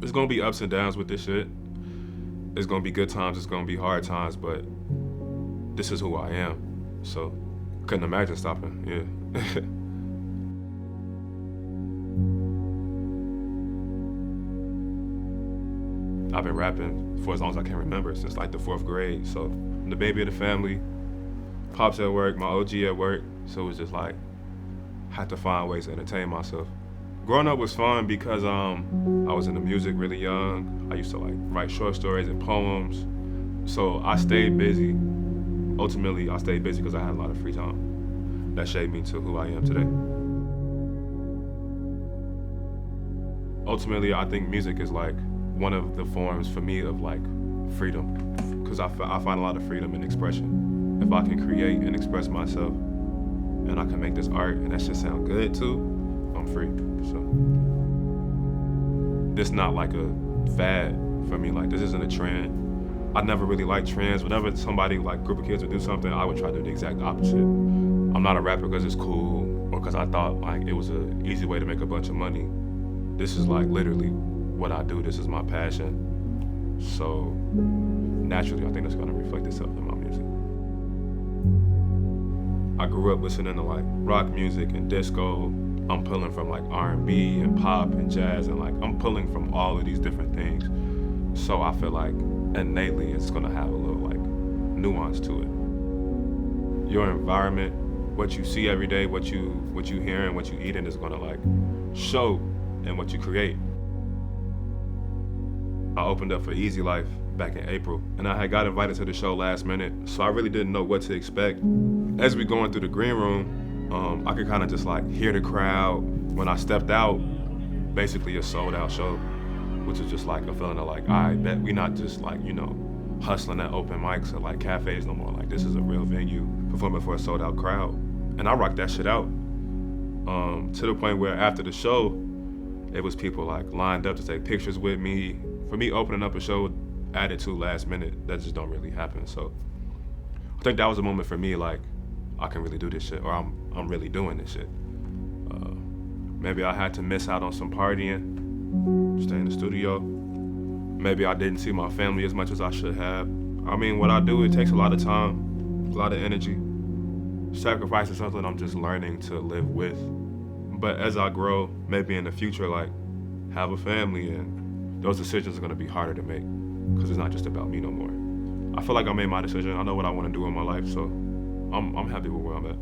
It's gonna be ups and downs with this shit. It's gonna be good times, it's gonna be hard times, but this is who I am. So couldn't imagine stopping, yeah. I've been rapping for as long as I can remember, since like the 4th grade. So I'm the baby of the family, pops at work, my OG at work. So it was just like, had to find ways to entertain myself. Growing up was fun because I was into music really young. I used to like write short stories and poems. So I stayed busy. Ultimately, I stayed busy because I had a lot of free time. That shaped me to who I am today. Ultimately, I think music is like one of the forms for me of like freedom, because I find a lot of freedom in expression. If I can create and express myself, and I can make this art, and that shit sound good too, I'm free. So this not like a fad for me. Like this isn't a trend. I never really liked trends. Whenever somebody like group of kids would do something, I would try to do the exact opposite. I'm not a rapper because it's cool or because I thought like it was an easy way to make a bunch of money. This is like literally what I do. This is my passion. So naturally, I think that's gonna reflect itself in my music. I grew up listening to like rock music and disco. I'm pulling from like R&B and pop and jazz, and like I'm pulling from all of these different things. So I feel like innately it's gonna have a little like nuance to it. Your environment, what you see every day, what you hearing, what you eating is gonna like show in what you create. I opened up for Easy Life back in April, and I had got invited to the show last minute, so I really didn't know what to expect. As we going through the green room, I could kind of just like hear the crowd. When I stepped out, basically a sold out show, which is just like a feeling of like, I bet we not just like, you know, hustling at open mics or like cafes no more. Like this is a real venue performing for a sold out crowd. And I rocked that shit out. To the point where after the show, it was people like lined up to take pictures with me. For me, opening up a show added to last minute, that just don't really happen. So I think that was a moment for me, like, I can really do this shit, or I'm really doing this shit. Maybe I had to miss out on some partying, stay in the studio. Maybe I didn't see my family as much as I should have. I mean, what I do, it takes a lot of time, a lot of energy. Sacrifice is something I'm just learning to live with. But as I grow, maybe in the future, like, have a family, and those decisions are gonna be harder to make, because it's not just about me no more. I feel like I made my decision. I know what I wanna do in my life, so I'm happy with where I'm at.